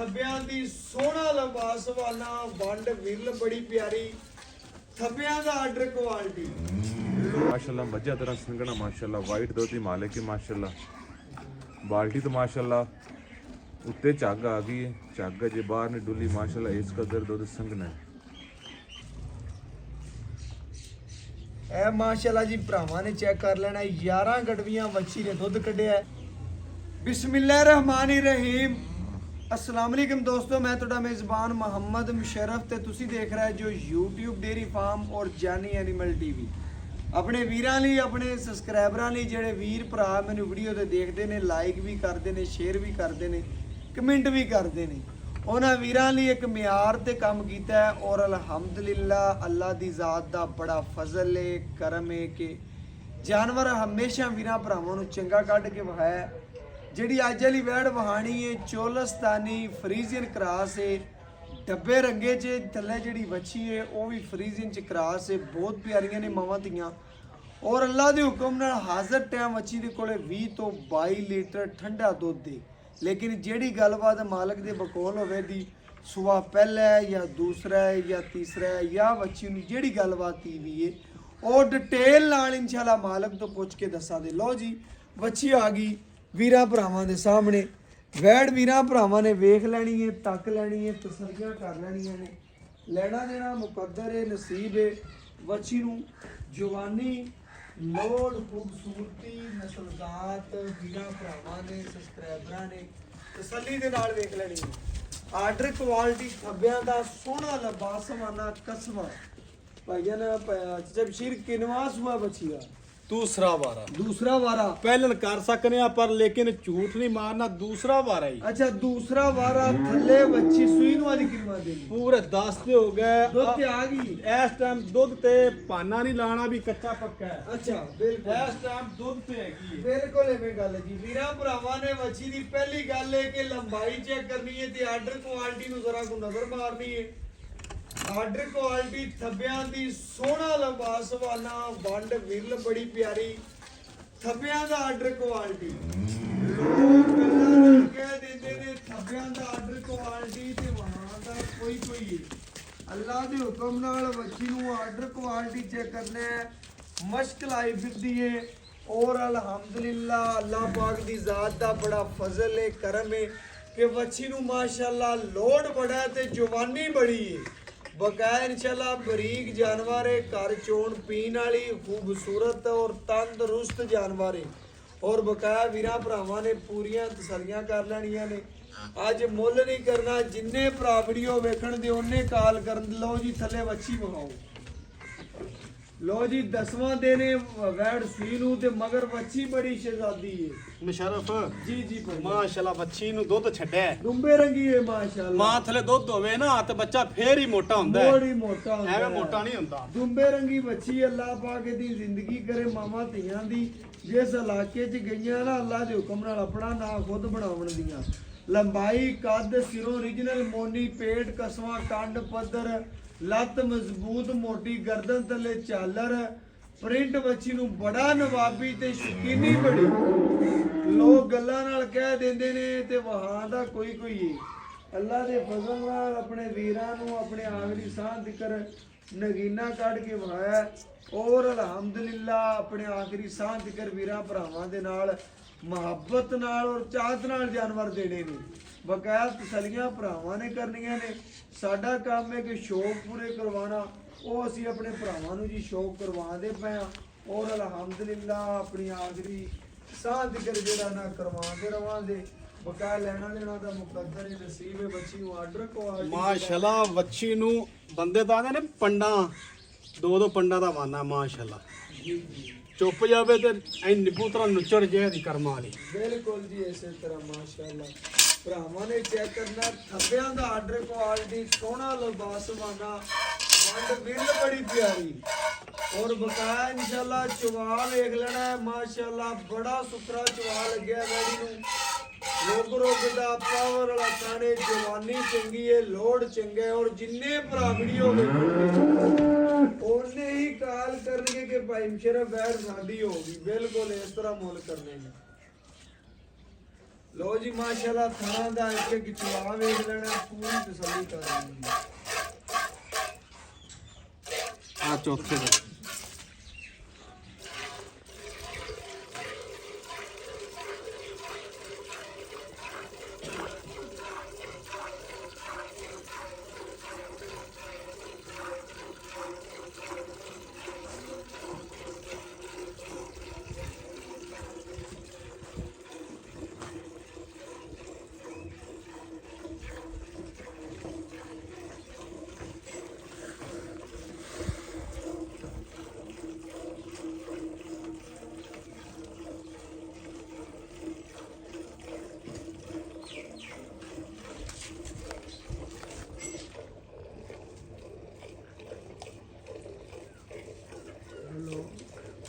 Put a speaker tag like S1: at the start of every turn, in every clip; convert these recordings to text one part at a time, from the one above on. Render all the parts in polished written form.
S1: ਥੱਬਿਆਂ ਦੀ ਸੋਹਣਾ ਲਿਬਾਸ ਵਾਲਾ ਵੰਡ ਵਿਰਲ ਬੜੀ ਪਿਆਰੀ ਥੱਬਿਆਂ ਦਾ ਆਰਡਰ ਕੁਆਲਿਟੀ
S2: माशाल्लाह मज्जा तरह संगना माशाल्लाह वाइट दुध की मालिक है माशाल्लाह बाल्टी तो माशाल्लाह उत्ते झग आ गई है झग जे बाहर नहीं डुली माशाल्लाह इस कदर दुध संगना है।
S1: ਇਹ ਮਾਸ਼ਾਅੱਲਾ ਜੀ ਭਰਾਵਾਂ ਨੇ ਚੈੱਕ ਕਰ ਲੈਣਾ 11 ਗੜਵੀਆਂ ਵੱਛੀ ਨੇ ਦੁੱਧ ਕੱਢਿਆ ਬਿਸਮਿਲ੍ਲਾਹਿਰਰਹਿਮਾਨਿਰਰਹੀਮ अस्सलाम वालेकुम दोस्तों मैं ਤੁਹਾਡਾ मेज़बान मोहम्मद मुशर्रफ ਤੇ ਤੁਸੀਂ ਦੇਖ ਰਹੇ ਜੋ YouTube ਡੇਰੀ ਫਾਰਮ ਔਰ ਜਾਨੀ ਐਨੀਮਲ ਟੀਵੀ ਆਪਣੇ ਵੀਰਾਂ ਲਈ ਆਪਣੇ ਸਬਸਕ੍ਰਾਈਬਰਾਂ ਲਈ ਜਿਹੜੇ ਵੀਰ ਭਰਾ ਮੈਨੂੰ ਵੀਡੀਓ ਤੇ ਦੇਖਦੇ ਨੇ ਲਾਈਕ ਵੀ ਕਰਦੇ ਨੇ ਸ਼ੇਅਰ ਵੀ ਕਰਦੇ ਨੇ ਕਮੈਂਟ ਵੀ ਕਰਦੇ ਨੇ ਉਹਨਾਂ ਵੀਰਾਂ ਲਈ ਇੱਕ ਮਿਆਰ ਤੇ ਕੰਮ ਕੀਤਾ ਹੈ ਔਰ ਅਲਹਮਦੁਲਿਲਾ ਅੱਲਾ ਦੀ ਜ਼ਾਤ ਦਾ ਬੜਾ ਫਜ਼ਲ ਹੈ ਕਰਮ ਹੈ ਕਿ ਜਾਨਵਰ ਹਮੇਸ਼ਾ ਵੀਰਾਂ ਭਰਾਵਾਂ ਨੂੰ ਚੰਗਾ ਕੱਢ ਕੇ ਵਿਖਾਇਆ ਜਿਹੜੀ ਅੱਜ ਵਾਲੀ ਵੈੜ ਵਹਾਣੀ ਹੈ ਚੋਲਸਤਾਨੀ ਫਰੀਜ਼ੀਅਨ ਕਰਾਸ ਹੈ ਡੱਬੇ ਰੰਗੇ 'ਚ ਥੱਲੇ ਜਿਹੜੀ ਵੱਛੀ ਹੈ ਉਹ ਵੀ ਫਰੀਜ਼ੀਅਨ 'ਚ ਕਰਾਸ ਹੈ ਬਹੁਤ ਪਿਆਰੀਆਂ ਨੇ ਮਾਵਾਂ ਧੀਆਂ ਔਰ ਅੱਲਾ ਦੇ ਹੁਕਮ ਨਾਲ ਹਾਜ਼ਰ ਟਾਈਮ ਵੱਛੀ ਦੇ ਕੋਲੇ 20 ਤੋਂ 22 ਲੀਟਰ ਠੰਡਾ ਦੁੱਧ ਦੇ ਲੇਕਿਨ ਜਿਹੜੀ ਗੱਲਬਾਤ ਮਾਲਕ ਦੇ ਬਕੌਲ ਹੋਵੇ ਦੀ ਸੁਆ ਪਹਿਲਾ ਹੈ ਜਾਂ ਦੂਸਰਾ ਹੈ ਜਾਂ ਤੀਸਰਾ ਹੈ ਜਾਂ ਵੱਛੀ ਨੂੰ ਜਿਹੜੀ ਗੱਲਬਾਤ ਕੀ ਵੀ ਹੈ ਉਹ ਡਿਟੇਲ ਨਾਲ ਇਨਸ਼ਾਅੱਲਾ ਮਾਲਕ ਤੋਂ ਪੁੱਛ ਕੇ ਦੱਸਾਂ ਦੇ ਲਓ ਜੀ ਵੱਛੀ ਆ ਗਈ ਵੀਰਾਂ ਭਰਾਵਾਂ ਦੇ ਸਾਹਮਣੇ ਵੈੜ ਵੀਰਾਂ ਭਰਾਵਾਂ ਨੇ ਵੇਖ ਲੈਣੀ ਹੈ ਤੱਕ ਲੈਣੀ ਹੈ ਤਸੱਲੀਆਂ ਕਰ ਲੈਣੀਆਂ ਨੇ ਲੈਣਾ ਦੇਣਾ ਮੁਕੱਦਰ ਹੈ ਨਸੀਬ ਹੈ ਵੱਛੀ ਨੂੰ ਜਵਾਨੀ ਲੋੜ ਖੂਬਸੂਰਤੀ ਨਸਲਜ਼ਾਤ ਵੀਰਾਂ ਭਰਾਵਾਂ ਨੇ ਸਬਸਕ੍ਰਾਈਬਰਾਂ ਨੇ ਤਸੱਲੀ ਦੇ ਨਾਲ ਵੇਖ ਲੈਣੀ ਹੈ ਆਰਡਰ ਕੁਆਲਿਟੀ ਥੱਬਿਆਂ ਦਾ ਸੋਹਣਾ ਲਿਬਾਸਵਾਨਾ ਕਸਵਾ ਭਾਈਜਾਨ ਜਬਸ਼ੀਰ ਕਿਨਵਾ ਸੁਆ ਬੱਚੀ ਆ
S3: दूसरा वारा
S1: दूसरा वारा
S3: पहलन कर सकने पर लेकिन झूठ नहीं मारना दूसरा वारा ही
S1: अच्छा दूसरा वारा थल्ले बच्ची सुई नु आज किनवा देनी
S3: पूरे 10 ते हो गए
S1: दुध ते आ गई
S3: इस टाइम दुध ते पाना नहीं लाना भी कच्चा पक्का है
S1: अच्छा बिल्कुल
S3: इस टाइम दुध ते है
S1: बिल्कुल एवें गल है जी वीरा भरावां ने बच्ची दी पहली गल है कि लंबाई चेक करनी है ते आर्डर क्वालिटी नु जरा को नजर मारनी है आर्डर क्वालिटी थब्बियां दी सोहना लिबास वाला वंड विरल बड़ी प्यारी थब्बियां दा आर्डर क्वालिटी लोग गल्लां कह देंदे ने थब्बियां दा आर्डर क्वालिटी ते वहां दा कोई है अल्लाह दे हुक्म नाल वच्ची नूं आर्डर क्वालिटी चेक करना है मश्क लाई फिरदी है और अल्हम्दुलिल्लाह अल्लाह पाक दी जात दा बड़ा फजल है करम है कि वच्ची नूं माशाअल्लाह लोड बड़ा है ते जवानी बड़ी है बकाया इंशाल्लाह बरीक जानवर है घर चोण पीन वाली खूबसूरत और तंदरुस्त जानवर है और बकाया वीरा भरावां ने पूरियां तसल्लियां कर लैणियां ने अज मुੱਲ नहीं करना जिन्ने भरा वीडियो वेखण दे ओने कॉल कर लो जी थले वच्छी विखाओ लो जी 10वां दिन वैड़ सूई नूं ते मगर वच्छी बड़ी शहजादी है
S3: मुशर्रफ
S1: जी जी भाई
S3: माशाल्लाह बच्ची नु दुध छड्या
S1: दुंबे रंगी है माशाल्लाह
S3: मां थले दुध होवे ना ते बच्चा फेर ही मोटा हुंदा है
S1: बड़ी मोटा हुंदा
S3: एवें
S1: है
S3: मोटा नहीं हुंदा
S1: दुंबे रंगी बच्ची अल्लाह पाक दी जिंदगी करे मामा धीयां दी जिस इलाके च गईयां ना अल्लाह दे हुक्म नाल अपना नाम खुद बनावण दियां लंबाई कद सिरों ओरिजिनल मोनी पेट कसवा कंड पद्धर ਲੱਤ ਮਜ਼ਬੂਤ ਮੋਟੀ ਗਰਦਨ ਥੱਲੇ ਚਾਲਰ ਪ੍ਰਿੰਟ ਬੱਚੀ ਨੂੰ ਬੜਾ ਨਵਾਬੀ ਤੇ ਸ਼ਕੀਨੀ ਬੜੀ ਲੋਕ ਗੱਲਾਂ ਨਾਲ ਕਹਿ ਦਿੰਦੇ ਨੇ ਤੇ ਵਹਾਂ ਦਾ ਕੋਈ ਹੈ ਅੱਲਾ ਦੇ ਫਜ਼ਲ ਨਾਲ ਆਪਣੇ ਵੀਰਾਂ ਨੂੰ ਆਪਣੇ ਆਖਰੀ ਸਾਹ ਜ਼ਿਕਰ ਨਗੀਨਾ ਕੱਢ ਕੇ ਵਹਾਇਆ ਔਰ ਅਲਹਮਦੁਲਿਲਾ ਆਪਣੇ ਆਖਰੀ ਸਾਹ ਜ਼ਿਕਰ ਵੀਰਾਂ ਭਰਾਵਾਂ ਦੇ ਨਾਲ ਮੁਹੱਬਤ ਨਾਲ ਔਰ ਚਾਹਤ ਨਾਲ ਜਾਨਵਰ ਦੇਣੇ ਨੇ ਬਕਾਇਆ ਤਸੱਲੀਆਂ ਭਰਾਵਾਂ ਨੇ ਕਰਨੀਆਂ ਨੇ ਸਾਡਾ ਕੰਮ ਹੈ ਕਿ ਸ਼ੌਕ ਪੂਰੇ ਕਰਵਾਉਣਾ ਉਹ ਅਸੀਂ ਆਪਣੇ ਭਰਾਵਾਂ ਨੂੰ ਜੀ ਸ਼ੌਕ ਕਰਵਾਉਂਦੇ ਪਏ ਆ ਔਰ ਅਲਹਮਦੁਲਿਲਾ ਆਪਣੀ ਆਖਰੀ ਸਾਹ ਜ਼ਿਕਰ ਜਿਹੜਾ ਨਾ ਕਰਵਾਉਂਦੇ ਰਵਾਂਗੇ ਬਕਾਇਆ ਲੈਣਾ ਦੇਣਾ ਦਾ ਮੁਕੱਦਰ ਹੈ ਨਸੀਬ ਹੈ ਬੱਚੀ ਨੂੰ ਆਰਡਰ ਕੁਆਲਿਟੀ
S3: माशाल्लाह बच्ची नु बंदे दा ने पंडा दो पंडा दा वाना माशाल्लाह
S1: ਜੀ ਜੀ
S3: चुप जावे ते ऐ निब्बू तरह नुचड़ जे दी कर्मा वाली
S1: ਬਿਲਕੁਲ ਜੀ ਇਸੇ ਤਰ੍ਹਾਂ ਮਾਸ਼ਾਅੱਲਾ ਭਰਾਵਾਂ ਨੇ ਚੈੱਕ ਕਰਨਾ ਥੱਬਿਆਂ ਦਾ ਆਰਡਰ ਕੁਆਲਿਟੀ ਸੋਹਣਾ ਲਿਬਾਸਵਾਨਾ ਵੰਡ ਬਿੱਲ ਬੜੀ ਪਿਆਰੀ ਔਰ ਬਕਾਇਆ ਇਨਸ਼ਾਅੱਲਾ ਚਵਾ ਵੇਖ ਲੈਣਾ ਹੈ ਮਾਸ਼ਾਅੱਲਾ ਬੜਾ ਸੁਥਰਾ ਚਵਾ ਲੱਗਿਆ ਵੈੜੀ ਨੂੰ ਰੋਗ ਦਾ ਪਾਵਰ ਵਾਲਾ ਕਾਣੇ ਜਵਾਨੀ ਚੰਗੀ ਹੈ ਲੋਡ ਚੰਗਾ ਹੈ ਔਰ ਜਿੰਨੇ ਭਰਾ ਵੀਡੀਓ ਵੇਖਣਗੇ ਉਹਨੇ ਹੀ ਕਾਲ ਕਰਨਗੇ ਕਿ ਭਾਈ ਮੁਸ਼ਰਫ ਵੈਰ ਸਾਡੀ ਹੋਗੀ ਬਿਲਕੁਲ ਇਸ ਤਰ੍ਹਾਂ ਮੁੱਲ ਕਰਨੇ ਨੇ ਲੋ ਜੀ ਮਾਸ਼ਾਅੱਲਾ ਥਣਾ ਦਾ ਇੱਕ ਚਵਾ ਵੇਖ ਲੈਣਾ ਪੂਰੀ ਤਸੱਲੀ ਕਰ ਲੈਣੀ
S3: ਆ ਚੌਥੇ ਦਾ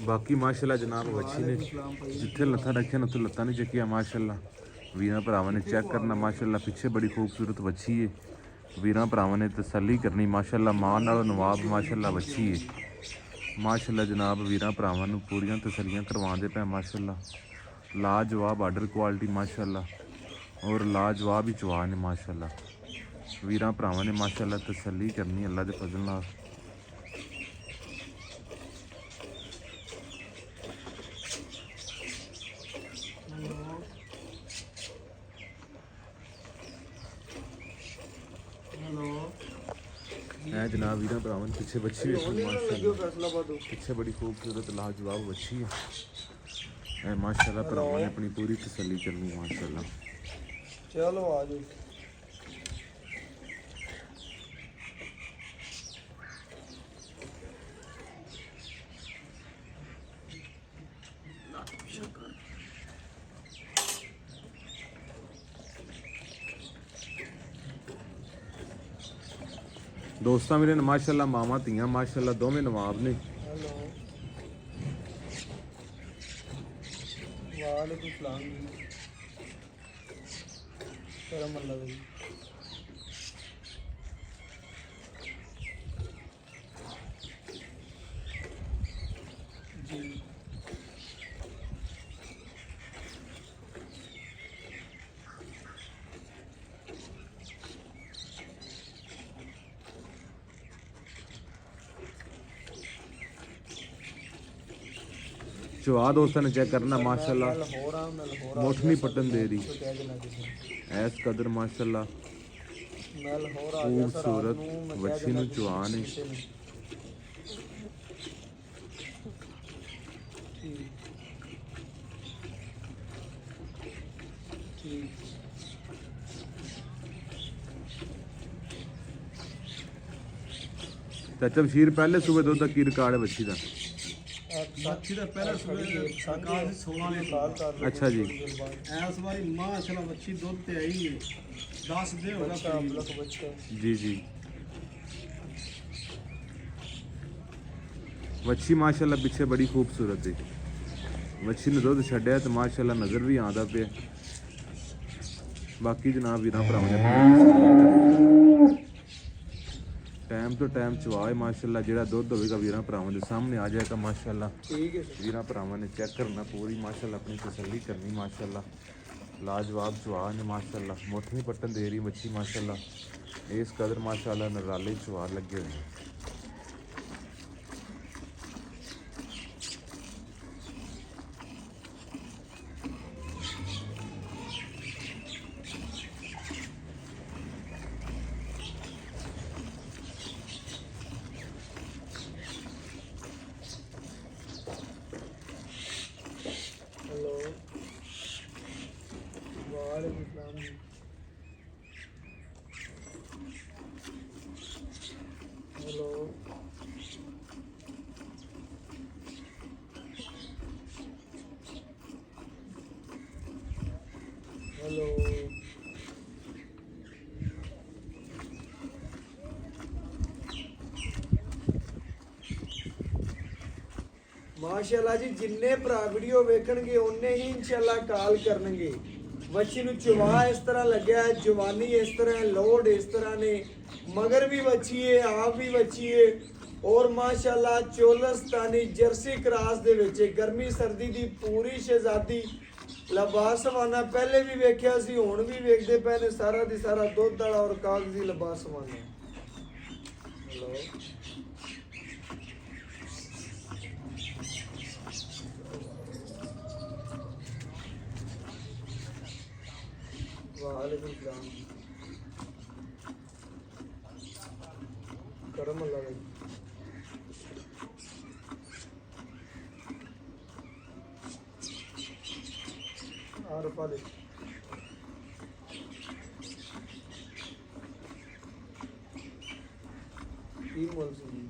S2: ਬਾਕੀ ਮਾਸ਼ਾਅੱਲਾ ਜਨਾਬ ਵੱਛੀ ਨੇ ਜਿੱਥੇ ਲੱਤਾਂ ਰੱਖੀਆਂ ਨੇ ਉੱਥੇ ਲੱਤਾਂ ਨਹੀਂ ਚੱਕੀਆਂ ਮਾਸ਼ਾਅੱਲਾ। ਵੀਰਾਂ ਭਰਾਵਾਂ ਨੇ ਚੈੱਕ ਕਰਨਾ ਮਾਸ਼ਾਅੱਲਾ। ਪਿੱਛੇ ਬੜੀ ਖੂਬਸੂਰਤ ਵੱਛੀ ਹੈ। ਵੀਰਾਂ ਭਰਾਵਾਂ ਨੇ ਤਸੱਲੀ ਕਰਨੀ ਮਾਸ਼ਾਅੱਲਾ। ਮਾਂ ਨਾਲੋਂ ਨਵਾਬ ਮਾਸ਼ਾਅੱਲਾ ਵੱਛੀ ਹੈ ਮਾਸ਼ਾਅੱਲਾ। ਜਨਾਬ ਵੀਰਾਂ ਭਰਾਵਾਂ ਨੂੰ ਪੂਰੀਆਂ ਤਸੱਲੀਆਂ ਕਰਵਾਉਂਦੇ ਪਏ ਮਾਸ਼ਾਅੱਲਾ। ਲਾਜਵਾਬ ਆਰਡਰ ਕੁਆਲਿਟੀ ਮਾਸ਼ਾਅੱਲਾ ਔਰ ਲਾਜਵਾਬ ਹੀ ਚਵਾ ਨੇ ਮਾਸ਼ਾਅੱਲਾ। ਵੀਰਾਂ ਭਰਾਵਾਂ ਨੇ ਮਾਸ਼ਾਅੱਲਾ ਤਸੱਲੀ ਕਰਨੀ ਅੱਲਾ ਦੇ ਫਜ਼ਲ ਨਾਲ। है जनाब वीरा भरावन पीछे बच्ची माशाल्लाह पीछे बड़ी खूबसूरत लाजवाब बच्ची है माशाल्लाह। भरावन ने अपनी पूरी तसल्ली करनी माशाल्लाह।
S1: चलो आ जाओ
S2: दोस्तों मेरे ने माशाल्लाह मामा तियां माशाल्लाह दोवें नवाब ने।
S1: हेलो वालेकुम सलाम जी करम अल्लाह जी। जी
S2: चवा दोस्तों ने चेक करना माशाल्लाह। मोठनी पटन दे रही ऐस कदर माशाल्लाह खूबसूरत बच्ची नूं चवा ने। चाचा बशीर पहले सुबह दुध की रिकॉर्ड है बच्ची का?
S3: ਬੱਚੀ ਦਾ ਪਹਿਲਾ ਸੂਬੇ ਸਰਕਾਰ ਦੀ 16 ਲੀਟਰ।
S2: अच्छा जी
S3: ਇਸ ਵਾਰੀ ਮਾਸ਼ਾਅੱਲਾ ਬੱਚੀ ਦੁੱਧ ਤੇ ਆਈ ਹੈ 10 ਦੇ ਹੋਗਾ।
S2: जी जी ਵੱਛੀ माशाल्लाह पीछे बड़ी खूबसूरत है। ਵੱਛੀ ने दुध छड्या तो माशाल्लाह नज़र भी आंदा पे। बाकी जनाब वीरां भरावां ने टाइम तो टाइम चवाए माशाल्लाह। जेड़ा दुध होगा वीरां भरावां दे सामने आ जाएगा माशाल्लाह।
S1: ठीक है
S2: वीरां भरावां ने चेक करना पूरी माशाल्लाह अपनी तसल्ली करनी माशाल्लाह। लाजवाब चवा ने माशाल्लाह। मोठनी पट्टन दे रही मच्छी माशाल्लाह। इस कदर माशाल्लाह नराले चवा लगे हुए हैं।
S1: हेलो वालेकुम सलाम जी। हेलो हेलो माशाल्लाह जी जिन्ने भरा वीडियो वेखणगे उन्ने ही इंशाल्लाह कॉल करनगे। बच्ची नूं चवा इस तरह लग्या है, जवानी इस तरह है, लोड इस तरह ने, मगर भी बच्ची है, आप भी बच्ची है और माशाल्लाह चोलस्तानी जर्सी क्रास दे विच गर्मी सर्दी दी पूरी शहजादी ਲਬਾਸਵਾਨਾ ਪਹਿਲੇ ਵੀ ਵੇਖਿਆ ਸੀ, ਹੁਣ ਵੀ ਵੇਖਦੇ ਪਏ ਨੇ। ਸਾਰਾ ਦੀ ਸਾਰਾ ਦੁੱਧ ਵਾਲਾ ਔਰ ਕਾਗਜ਼ੀ ਲਬਾਸਵਾਨਾ। ਲਓ ਵਾਲੇकुम सलाम करम अल्लाह भाई। और पाले तीन मोल से जी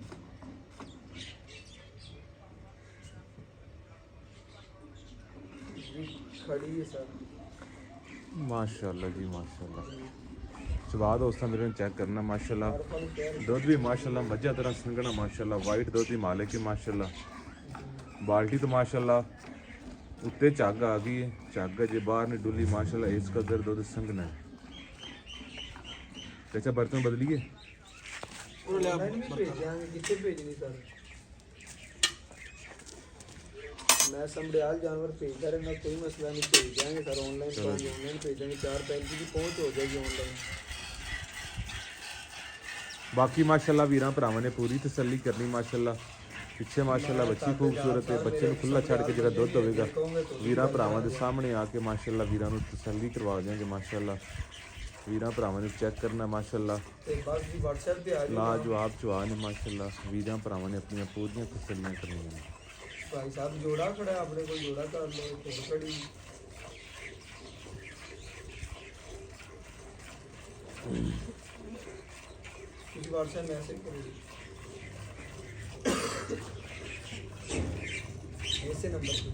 S1: खड़ी है सर।
S2: माशाल्लाह जी माशाल्लाह। ਸਵਾਦ ਦੋਸਤਾਂ ਮੇਰੇ ਨੂੰ ਚੈੱਕ ਕਰਨਾ ਮਾਸ਼ਾਅੱਲਾ। ਦੁੱਧ ਵੀ ਮਾਸ਼ਾਅੱਲਾ ਮੱਝਾਂ ਤਰ੍ਹਾਂ ਸੰਘਣਾ ਮਾਸ਼ਾਅੱਲਾ। ਵਾਈਟ ਦੁੱਧ ਦੀ ਮਾਲਕ ਹੈ ਮਾਸ਼ਾਅੱਲਾ। ਬਾਲਟੀ ਤੋਂ ਮਾਸ਼ਾਅੱਲਾ ਉੱਤੇ ਝੱਗ ਆ ਗਈ ਹੈ। ਝੱਗ ਜੇ ਬਾਹਰ ਨਹੀਂ ਡੁੱਲੀ ਮਾਸ਼ਾਅੱਲਾ। ਇਸ ਕਦਰ ਦੁੱਧ ਸੰਘਣਾ ਹੈ। ਚਾਚਾ ਬਰਤਨ ਬਦਲੀਏ
S1: ऑनलाइन भी भेजांगे, कितने भेजनी सर? मैं संभड़ियाल जानवर भेजता रहना, कोई मसला नहीं, भेज देंगे सर। ऑनलाइन भेजेंगे, 4 पैसे की पहुंच हो जाएगी ऑनलाइन।
S2: बाकी माशाल्लाह वीरां भरावां ने पूरी तसल्ली करनी माशाल्लाह। पिछे माशाल्लाह बच्ची खूबसूरत है। बच्चे ਨੂੰ खुला छड़ के ਜਿਹੜਾ ਦੁੱਧ ਹੋਵੇਗਾ ਵੀਰਾਂ ਭਰਾਵਾਂ ਦੇ ਸਾਹਮਣੇ ਆ ਕੇ ਮਾਸ਼ਾਅੱਲਾ ਵੀਰਾਂ ਨੂੰ ਤਸੱਲੀ ਕਰਵਾ ਦਿਆਂਗੇ ਮਾਸ਼ਾਅੱਲਾ। ਵੀਰਾਂ ਭਰਾਵਾਂ ਨੇ ਚੈੱਕ ਕਰਨਾ ਮਾਸ਼ਾਅੱਲਾ।
S1: ਤੇ ਬਸ ਜੀ WhatsApp ਤੇ ਆ ਜਾਓ।
S2: ਲਾਜਵਾਬ ਚਵਾ ਨੇ ਮਾਸ਼ਾਅੱਲਾ। ਵੀਰਾਂ ਭਰਾਵਾਂ ਨੇ ਆਪਣੀਆਂ ਪੂਰੀਆਂ ਤਸੱਲੀਆਂ ਕਰਨੀਆਂ ਨੇ।
S1: भाई साहब जोड़ा खड़ा है, अपने को जोड़ा कर लो। खुद खड़ी कुछ WhatsApp मैसेज करोगे ऐसे नंबर पे।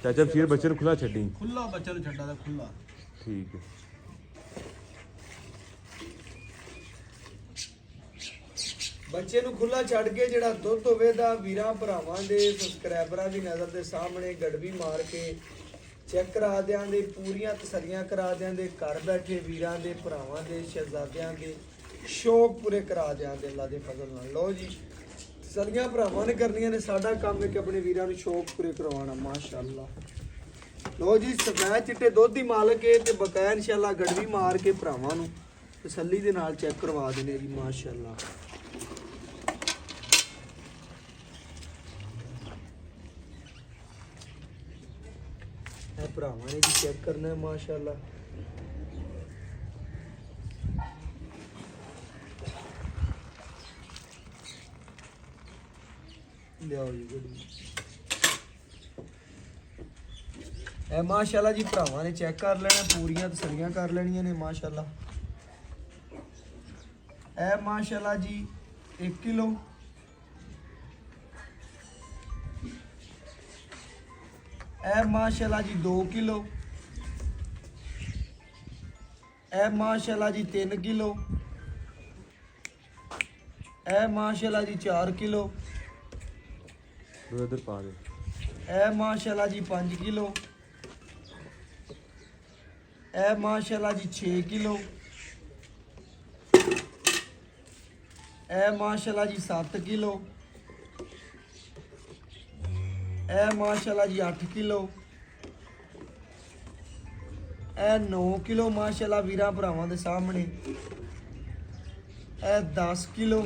S2: ਚਾਚਾ ਫਿਰ ਬੱਚੇ ਨੂੰ ਖੁੱਲਾ ਛੱਡੀ।
S3: ਖੁੱਲਾ ਬੱਚਾ ਨੂੰ ਛੱਡਾ ਦਾ ਖੁੱਲਾ।
S2: ਠੀਕ ਹੈ।
S1: ਬੱਚੇ ਨੂੰ ਖੁੱਲਾ ਛੱਡ ਕੇ ਜਿਹੜਾ ਦੁੱਧ ਹੋਵੇਗਾ ਵੀਰਾਂ ਭਰਾਵਾਂ ਦੇ ਸਬਸਕ੍ਰਾਈਬਰਾਂ ਦੀ ਨਜ਼ਰ ਦੇ ਸਾਹਮਣੇ ਗੜਵੀ ਮਾਰ ਕੇ ਚੈੱਕ ਕਰਾ ਦਿਆਂਗੇ। ਪੂਰੀਆਂ ਤਸੱਲੀਆਂ ਕਰਾ ਦਿਆਂਗੇ। ਘਰ ਬੈਠੇ ਵੀਰਾਂ ਦੇ ਭਰਾਵਾਂ ਦੇ ਸ਼ਹਿਜ਼ਾਦਿਆਂ ਦੇ ਸ਼ੌਕ ਪੂਰੇ ਕਰਾ ਦਿਆਂਗੇ ਅੱਲਾ ਦੇ ਫਜ਼ਲ ਨਾਲ। ਲਓ ਜੀ ਤਸੱਲੀਆਂ ਭਰਾਵਾਂ ਨੇ ਕਰਨੀਆਂ ਨੇ। ਸਾਡਾ ਕੰਮ ਹੈ ਕਿ ਆਪਣੇ ਵੀਰਾਂ ਨੂੰ ਸ਼ੌਕ ਪੂਰੇ ਕਰਵਾਉਣਾ ਮਾਸ਼ਾਅੱਲਾ। ਲਓ ਜੀ ਸਫੈਦ ਚਿੱਟੇ ਦੁੱਧ ਦੀ ਮਾਲਕ ਹੈ ਤੇ ਬਕਾਇਆ ਇਨਸ਼ਾਅੱਲਾ ਗੜਵੀ ਮਾਰ ਕੇ ਭਰਾਵਾਂ ਨੂੰ ਤਸੱਲੀ ਦੇ ਨਾਲ ਚੈੱਕ ਕਰਵਾ ਦੇਣੇ ਜੀ ਮਾਸ਼ਾਅੱਲਾ। ਭਰਾਵਾਂ ਨੇ ਜੀ ਚੈੱਕ ਕਰਨਾ ਹੈ ਮਾਸ਼ਾਅੱਲਾ। ਲਿਆਓ ਜੀ ਗੱਡੀ। ਇਹ ਮਾਸ਼ਾਅੱਲਾ ਜੀ ਭਰਾਵਾਂ ਨੇ ਚੈੱਕ ਕਰ ਲੈਣਾ, ਪੂਰੀਆਂ ਤਸੱਲੀਆਂ ਕਰ ਲੈਣੀਆਂ ਨੇ ਮਾਸ਼ਾਅੱਲਾ। ਇਹ ਮਾਸ਼ਾਅੱਲਾ ਜੀ 1 ਕਿਲੋ। ਇਹ ਮਾਸ਼ਾਅੱਲਾ ਜੀ 2 ਕਿਲੋ। ਇਹ ਮਾਸ਼ਾਅੱਲਾ ਜੀ 3 ਕਿਲੋ। ਇਹ ਮਾਸ਼ਾਅੱਲਾ ਜੀ 4 ਕਿਲੋ।
S2: ਇਧਰ ਪਾ ਦੇ।
S1: ਇਹ ਮਾਸ਼ਾਅੱਲਾ ਜੀ 5 ਕਿਲੋ। ਇਹ ਮਾਸ਼ਾਅੱਲਾ ਜੀ 6 ਕਿਲੋ। ਇਹ ਮਾਸ਼ਾਅੱਲਾ ਜੀ 7 ਕਿਲੋ। ਇਹ ਮਾਸ਼ਾਅੱਲਾ ਜੀ 8 ਕਿਲੋ। ਇਹ 9 ਕਿਲੋ ਮਾਸ਼ਾਅੱਲਾ ਵੀਰਾਂ ਭਰਾਵਾਂ ਦੇ ਸਾਹਮਣੇ। ਇਹ 10 ਕਿਲੋ।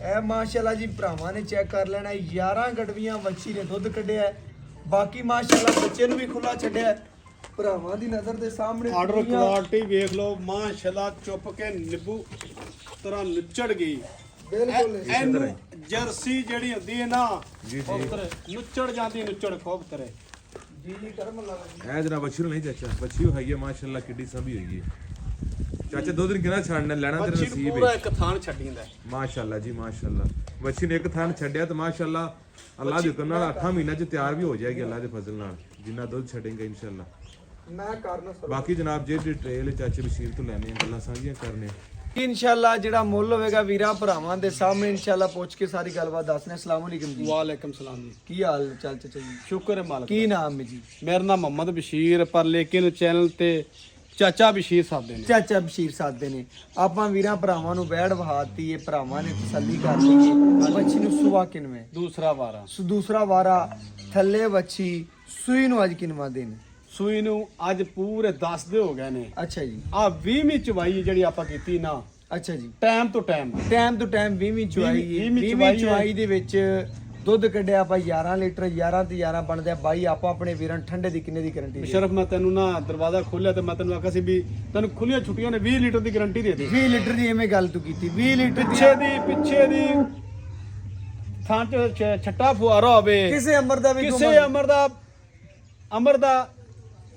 S1: ਇਹ ਮਾਸ਼ਾਅੱਲਾ ਜੀ ਭਰਾਵਾਂ ਨੇ ਚੈੱਕ ਕਰ ਲੈਣਾ। 11 ਗੜਵੀਆਂ ਵੱਛੀ ਨੇ ਦੁੱਧ ਕੱਢਿਆ ਹੈ। ਬਾਕੀ ਮਾਸ਼ਾਅੱਲਾ ਬੱਚੇ ਨੂੰ ਵੀ ਖੁੱਲਾ ਛੱਡਿਆ ਹੈ। ਭਰਾਵਾਂ ਦੀ ਨਜ਼ਰ ਦੇ ਸਾਹਮਣੇ
S3: ਆਰਡਰ ਕੁਆਲਿਟੀ ਵੇਖ ਲਓ ਮਾਸ਼ਾਅੱਲਾ। ਚੁੱਪ ਕੇ ਨਿੰਬੂ ਤਰ੍ਹਾਂ ਨੁੱਚੜ ਗਈ।
S1: ਬਿਲਕੁਲ
S3: ਇਹਨੂੰ ਜਰਸੀ ਜਿਹੜੀ ਹੁੰਦੀ ਹੈ ਨਾ
S2: ਜੀ
S3: ਖੋਬਤਰੇ ਨੁੱਚੜ ਜਾਂਦੀ। ਨੁੱਚੜ ਖੋਬਤਰੇ
S1: ਜੀ ਜੀ ਕਰਮ ਲਾ ਜੀ।
S2: ਇਹ ਜਰਾ ਬੱਚੀ ਨੂੰ ਨਹੀਂ ਚਾਚਾ। ਬੱਚੀ ਹੋਈ ਹੈ ਮਾਸ਼ਾਅੱਲਾ ਕਿੱਡੀ ਸੰਭੀ ਹੋਈ ਹੈ। ਚਾਚਾ ਦੋ ਦਿਨ ਕਿਹਨਾਂ ਛੱਡਣਾ ਲੈਣਾ ਤੇਰਾ
S3: ਬੱਚੀ
S2: ਨਸੀਬ
S3: ਨੂੰ ਪੂਰਾ
S2: ਹੈ
S3: ਇੱਕ ਥਾਨ ਛੱਡੀਂਦਾ।
S2: ਮਾਸ਼ਾਅੱਲਾ ਜੀ ਮਾਸ਼ਾਅੱਲਾ। ਬੱਚੀ ਨੇ ਇੱਕ ਥਾਨ ਛੱਡਿਆ ਤੇ ਮਾਸ਼ਾਅੱਲਾ ਅੱਲਾਹ ਦੇ ਹੁਕਮ ਨਾਲ 8 ਮਹੀਨਿਆਂ ਚ ਤਿਆਰ ਵੀ ਹੋ ਜਾਏਗੀ ਅੱਲਾਹ ਦੇ ਫਜ਼ਲ ਨਾਲ। ਜਿੰਨਾ ਦੁੱਧ ਛੱਡੇਗਾ ਇਨਸ਼ਾਅੱਲਾ।
S1: ਮੈਂ ਕਰਨਾ ਸਰ।
S2: ਬਾਕੀ ਜਨਾਬ ਜੇ ਡਿਟੇਲ ਚਾਚੇ ਬਸ਼ੀਰ ਤੋਂ ਲੈਣੇ ਆ ਗੱਲਾਂ ਸਾਂਝੀਆਂ ਕਰਨੇ
S1: ਇਨਸ਼ਾਅੱਲਾ ਜਿਹੜਾ ਮੁੱਲ ਹੋਵੇਗਾ ਵੀਰਾਂ ਭਰਾਵਾਂ ਦੇ ਸਾਹਮਣੇ ਇਨਸ਼ਾਅੱਲਾ ਪੁੱਛ ਕੇ ਸਾਰੀ ਗੱਲਬਾਤ ਦੱਸਨੇ। ਅਸਲਾਮ ਵਾਲੇਕਮ ਜੀ।
S3: ਵਾਲੇਕਮ ਸਲਾਮ ਜੀ।
S1: ਕੀ ਹਾਲ ਚਾਲ ਚਾਚਾ ਜੀ?
S3: ਸ਼ੁਕਰ ਹੈ ਮਾਲਕ
S1: ਕੀ ਨਾਮ ਹੈ ਜੀ?
S3: ਮੇਰਾ ਨਾਮ ਮੁਹੰਮਦ ਬਸ਼ੀਰ, ਪਰ ਲੇਕਿਨ ਚੈਨਲ ਤੇ ਚਾਚਾ ਬਸ਼ੀਰ ਸਾਦੇ ਨੇ।
S1: ਚਾਚਾ ਬਸ਼ੀਰ ਸਾਦੇ ਨੇ। ਆਪਾਂ ਵੀਰਾਂ ਭਰਾਵਾਂ ਨੂੰ ਬੈੜ ਵਹਾਤੀ, ਇਹ ਭਰਾਵਾਂ ਨੇ ਤਸੱਲੀ ਕਰ ਲਈ ਕਿ ਬੱਚੀ ਨੂੰ ਸੁਆ ਕਿਨਵੇਂ
S3: ਦੂਸਰਾ ਵਾਰਾ
S1: ਦੂਸਰਾ ਵਾਰਾ ਥੱਲੇ ਬੱਚੀ ਸੂਈ ਨੂੰ ਅੱਜ ਕਿਨਵਾ ਦਿਨ?
S3: ਸੂਈ ਨੂੰ ਅੱਜ ਪੂਰੇ 10 ਦੇ ਹੋ ਗਏ ਨੇ।
S1: ਅੱਛਾ ਜੀ।
S3: ਆ 20ਵੀਂ ਚਵਾਈ ਜਿਹੜੀ ਆਪਾਂ ਕੀਤੀ ਨਾ,
S1: ਅੱਛਾ ਜੀ।
S3: ਟਾਈਮ ਤੋਂ ਟਾਈਮ
S1: ਟਾਈਮ ਤੋਂ ਟਾਈਮ 20ਵੀਂ ਚੁਆਈ ਹੈ।
S3: 20ਵੀਂ
S1: 20ਵੀਂ ਚੁਆਈ ਦੇ ਵਿੱਚ ਦੁੱਧ ਕੱਢਿਆ ਆਪਾਂ 11 ਲੀਟਰ, 11 ਤੇ 11 ਬਣਦੇ ਆ 22। ਆਪਾਂ ਆਪਣੇ ਵੀਰਾਂ ਠੰਡੇ ਦੀ ਕਿੰਨੇ ਦੀ ਗਾਰੰਟੀ?
S3: ਸ਼ਰਫ ਮੈਂ ਤੈਨੂੰ ਨਾ ਦਰਵਾਜ਼ਾ ਖੋਲਿਆ ਤੇ ਮੈਂ ਤੈਨੂੰ ਆਖਿਆ ਸੀ ਵੀ ਤੈਨੂੰ ਖੁੱਲੀਆਂ ਛੁੱਟੀਆਂ ਨੇ 20 ਲੀਟਰ ਦੀ ਗਾਰੰਟੀ ਦੇ ਦੇ।
S1: 20 ਲੀਟਰ ਦੀ ਐਵੇਂ ਗੱਲ ਤੂੰ ਕੀਤੀ? 20 ਲੀਟਰ
S3: ਪਿੱਛੇ ਦੀ ਥਾਂ ਚ ਛੱਟਾ ਫੁਆਰਾ ਹੋਵੇ,
S1: ਕਿਸੇ ਅਮਰ ਦਾ ਵੀ
S3: ਕਿਸੇ ਅਮਰ ਦਾ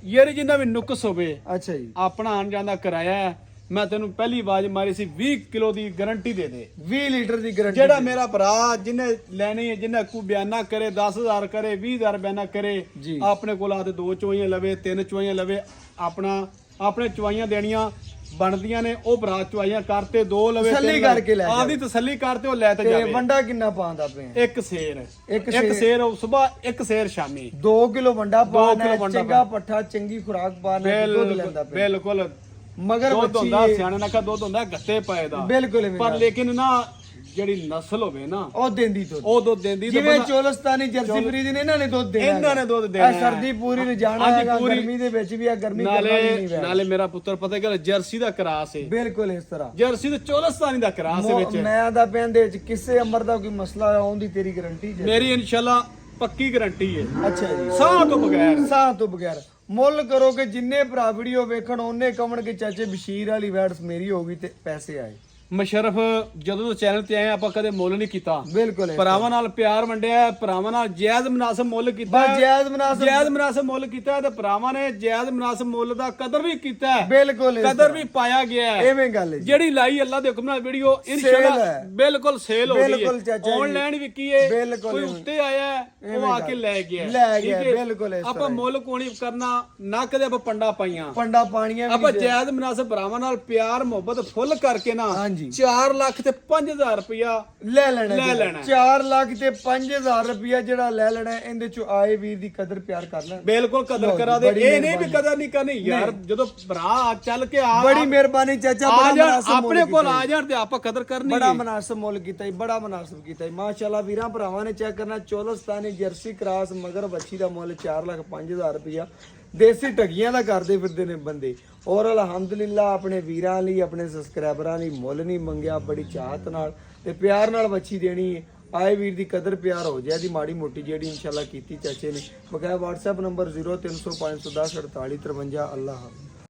S3: ਯਾਰੀ ਜਿੰਨਾ ਵੀ ਨੁਕਸ ਹੋਵੇ,
S1: ਅੱਛਾ ਜੀ।
S3: ਆਪਣਾ ਆਣ ਜਾਂਦਾ ਕਿਰਾਇਆ ਹੈ। ਮੈਂ ਤੈਨੂੰ ਪਹਿਲੀ ਆਵਾਜ਼ ਮਾਰੀ ਸੀ 20 ਕਿਲੋ ਦੀ ਗਾਰੰਟੀ ਦੇ ਦੇ।
S1: 20 ਲੀਟਰ ਦੀ ਗਾਰੰਟੀ।
S3: ਜਿਹੜਾ ਮੇਰਾ ਭਰਾ ਜਿਹਨੇ ਲੈਣੀ ਹੈ, ਜਿਹਨੇ ਕੋ ਬਿਆਨਾ ਕਰੇ 10,000 ਕਰੇ 20,000 ਬਿਆਨਾ ਕਰੇ,
S1: ਜੀ।
S3: ਆਪਣੇ ਕੋਲ ਆਦੇ 2 ਚੁਆਈਆਂ ਲਵੇ 3 ਚੁਆਈਆਂ ਲਵੇ, ਆਪਣੇ ਚੁਆਈਆਂ ਦੇਣੀਆਂ ਬਣਦੀਆਂ ਨੇ, ਉਹ ਭਰਾ ਚੁਆਈਆਂ ਕਰਤੇ 2 ਲਵੇ
S1: ਤਸੱਲੀ ਕਰਕੇ ਲੈ
S3: ਆਦੀ ਤਸੱਲੀ ਕਰਤੇ ਉਹ ਲੈ ਤੇ
S1: ਤੇ
S3: ਜਾਵੇ।
S1: ਵੰਡਾ ਕਿੰਨਾ ਪਾਉਂਦਾ ਪਿਆ?
S3: ਇੱਕ ਸੇਰ
S1: ਇੱਕ
S3: ਸਵੇਰ ਇੱਕ ਸੇਰ ਸ਼ਾਮੀ
S1: 2 ਕਿਲੋ ਵੰਡਾ ਪਾਣਾ,
S3: ਕਿਲੋ ਵੰਡਾ
S1: ਚੰਗਾ ਪੱਠਾ, ਚੰਗੀ ਖੁਰਾਕ ਪਾਣਾ, ਦੁੱਧ ਲੈਂਦਾ ਪਿਆ।
S3: ਬਿਲਕੁਲ
S1: ਮਗਰ
S3: ਦੁੱਧ
S1: ਬੱਚੀ
S3: ਹੁੰਦਾ, ਸਿਆਣੇ ਨਾ ਕਾ ਦੁੱਧ ਹੁੰਦਾ ਗੱਤੇ ਪਏ ਦਾ।
S1: ਬਿਲਕੁਲ ਐਵੇਂ
S3: ਪਰ
S1: ਗੱਲ।
S3: ਲੇਕਿਨ ਨਾ ਜਿਹੜੀ ਨਸਲ ਹੋਵੇ ਨਾ,
S1: ਉਹ ਦਿੰਦੀ ਦੁੱਧ।
S3: ਉਹ ਦੁੱਧ ਦਿੰਦੀ ਤੇ
S1: ਜਿਵੇਂ
S3: ਬੰਦਾ-
S1: ਚੋਲਸਤਾਨੀ ਜਰਸੀ ਬਰੀਡ ਨੇ, ਇਹਨਾਂ ਨੇ ਦੁੱਧ ਦੇਣਾ।
S3: ਇਹਨਾਂ ਨੇ ਦੁੱਧ ਦੇਣਾ
S1: ਇਹ ਸਰਦੀ ਪੂਰੀ ਨੂੰ ਜਾਣਾ
S3: ਹਾਂਜੀ,
S1: ਹੈਗਾ,
S3: ਪੂਰੀ।
S1: ਗਰਮੀ ਦੇ ਵਿੱਚ ਵੀ ਆ, ਗਰਮੀ ਕਰਨਾ ਵੀ ਨਹੀਂ ਪਿਆ।
S3: ਨਾਲੇ ਮੇਰਾ ਪੁੱਤਰ ਪਤਾ ਕਿ ਜਰਸੀ ਦਾ ਕਰਾਸ ਹੈ,
S1: ਬਿਲਕੁਲ ਇਸ ਤਰ੍ਹਾਂ
S3: ਜਰਸੀ ਤੇ ਚੋਲਸਤਾਨੀ ਦਾ ਕਰਾਸ ਦੇ ਵਿੱਚ।
S1: ਮੈਂ ਦਾ ਪੈਂਦੇ ਵਿੱਚ ਕਿਸੇ ਅਮਰ ਦਾ ਕੋਈ ਮਸਲਾ ਆਉਂਦੀ ਤੇਰੀ ਗਾਰੰਟੀ ਜੇ?
S3: ਮੇਰੀ ਇਨਸ਼ਾਅੱਲਾ ਪੱਕੀ ਗਾਰੰਟੀ ਹੈ,
S1: ਅੱਛਾ ਜੀ।
S3: ਸਾਹ ਤੋਂ ਬਗੈਰ।
S1: ਸਾਹ ਤੋਂ ਬਗੈਰ ਮੁੱਲ ਕਰੋਗੇ। ਜਿੰਨੇ ਭਰਾ ਵੀਡੀਓ ਵੇਖਣ ਉਹਨੇ ਕਮਣ ਕਿ ਚਾਚੇ ਬਸ਼ੀਰ ਵਾਲੀ ਵੈਡਸ ਮੇਰੀ ਹੋਗੀ ਤੇ ਪੈਸੇ ਆਏ।
S3: ਮਸ਼ਰਫ ਜਦੋਂ ਤੋਂ ਚੈਨਲ ਤੇ ਆਏ ਆਪਾਂ ਕਦੇ ਮੁੱਲ ਨਹੀਂ ਕੀਤਾ।
S1: ਬਿਲਕੁਲ
S3: ਭਰਾਵਾਂ ਨਾਲ ਪਿਆਰ ਵੰਡਿਆ, ਭਰਾਵਾਂ ਨਾਲ ਜਾਇਜ਼ ਮੁਨਾਸਬ ਮੁੱਲ ਕੀਤਾ,
S1: ਬਸ ਜਾਇਜ਼ ਮੁਨਾਸਬ।
S3: ਜਾਇਜ਼ ਮੁਨਾਸਬ ਮੁੱਲ ਕੀਤਾ ਤੇ ਭਰਾਵਾਂ ਨੇ ਜਾਇਜ਼ ਮੁਨਾਸਬ ਮੁੱਲ ਦਾ ਕਦਰ ਵੀ ਕੀਤਾ ਹੈ।
S1: ਬਿਲਕੁਲ ਇਸ
S3: ਕਦਰ ਵੀ ਪਾਇਆ ਗਿਆ ਹੈ।
S1: ਐਵੇਂ ਗੱਲ ਹੈ ਜੀ।
S3: ਜਿਹੜੀ ਲਾਈ ਅੱਲਾ ਦੇ ਹੁਕਮ ਨਾਲ ਵੀਡੀਓ
S1: Sale
S3: ਇਨਸ਼ਾਅੱਲਾ
S1: ਹੈ।
S3: ਬਿਲਕੁਲ ਸੇਲ ਹੋ ਗਈ
S1: ਬਿਲਕੁਲ
S3: ਹੈ।
S1: ਚਾਚਾ ਜੀ।
S3: ਆਨਲਾਈਨ ਵਿਕੀ ਹੈ,
S1: ਬਿਲਕੁਲ
S3: ਕੋਈ
S1: ਐਵੇਂ।
S3: ਉੱਤੇ ਆਇਆ ਹੈ, ਉਹ ਆ ਕੇ ਲੈ ਗਿਆ।
S1: ਲੈ ਗਿਆ,
S3: ਠੀਕ ਹੈ?
S1: ਬਿਲਕੁਲ ਇਸ
S3: ਆਪਾਂ
S1: ਤਰ੍ਹਾਂ ਹੀ।
S3: ਮੁੱਲ ਕੋਣੀ ਕਰਨਾ ਨਾ, ਕਦੇ ਆਪਾਂ ਪੰਡਾ ਪਾਈਆਂ।
S1: ਪੰਡਾ ਪਾਣੀਆਂ ਵੀ
S3: ਆਪਾਂ
S1: ਨਹੀਂ
S3: ਜਾਇਜ਼ ਮੁਨਾਸਬ ਭਰਾਵਾਂ ਨਾਲ ਪਿਆਰ ਮੁਹੱਬਤ ਫੁੱਲ ਕਰਕੇ ਨਾ
S1: ਹਾਂਜੀ।
S3: 4 ਲੱਖ ਤੇ 5,000 ਰੁਪਇਆ
S1: ਲੈ ਲੈਣਾ
S3: ਲੈ
S1: ਜੀ।
S3: ਲੈਣਾ।
S1: 4 ਲੱਖ ਤੇ 5,000 ਰੁਪਇਆ ਜਿਹੜਾ ਲੈ ਲੈਣਾ, ਇਹਦੇ ਚ ਆਏ ਵੀਰ ਦੀ ਕਦਰ ਪਿਆਰ ਕਰ ਲੈਣ।
S3: ਬਿਲਕੁਲ ਕਦਰ
S1: ਲਓ ਜੀ,
S3: ਕਰਾ ਦੇ।
S1: ਬੜੀ
S3: ਇਹ ਨਹੀਂ ਵੀ
S1: ਮਿਹਰਬਾਨੀ।
S3: ਕਦਰ ਨਹੀਂ ਕਰਨੀ ਯਾਰ। ਜਦੋਂ ਭਰਾ ਚੱਲ ਕੇ ਆ
S1: ਬੜੀ ਮਿਹਰਬਾਨੀ ਚਾਚਾ,
S3: ਆ
S1: ਬੜਾ
S3: ਜਾਣ,
S1: ਮੁਨਾਸਬ ਮੁੱਲ
S3: ਆਪਣੇ ਕੋਲ
S1: ਕੀਤਾ
S3: ਆ ਜਾਣ ਤੇ ਆਪਾਂ ਕਦਰ ਕਰਨੀ
S1: ਬੜਾ
S3: ਹੈ।
S1: ਮੁਨਾਸਬ ਮੁੱਲ ਕੀਤਾ ਜੀ, ਬੜਾ ਮੁਨਾਸਬ ਕੀਤਾ ਜੀ। ਮਾਸ਼ਾਅੱਲਾ ਵੀਰਾਂ ਭਰਾਵਾਂ ਨੇ ਚੈੱਕ ਕਰਨਾ। ਚੋਲਸਤਾਨੀ ਜਰਸੀ ਕ੍ਰਾਸ ਮਗਰ ਬੱਚੀ ਦਾ ਮੁੱਲ 4,05,000 ਰੁਪਇਆ ਦੇਸੀ ਟਗੀਆਂ ਦਾ ਕਰਦੇ ਫਿਰਦੇ ਨੇ ਬੰਦੇ। ਔਰ ਅਲਹਮਦੁਲਿਲਾ ਆਪਣੇ ਵੀਰਾਂ ਲਈ, ਆਪਣੇ ਸਬਸਕ੍ਰਾਈਬਰਾਂ ਲਈ ਮੁੱਲ ਨਹੀਂ ਮੰਗਿਆ, ਬੜੀ ਚਾਹਤ ਨਾਲ ਤੇ ਪਿਆਰ ਨਾਲ ਬੱਚੀ ਦੇਣੀ ਹੈ। ਆਏ ਵੀਰ ਦੀ ਕਦਰ ਪਿਆਰ ਹੋ ਜਾਏ ਦੀ ਮਾੜੀ ਮੋਟੀ ਜਿਹੜੀ ਇਨਸ਼ਾਅੱਲਾ ਕੀਤੀ ਚਾਚੇ ਨੇ। ਬਕਾਇਆ WhatsApp ਨੰਬਰ 0300 510 4853। ਅੱਲਾਹ ਹਾਫਿਜ਼।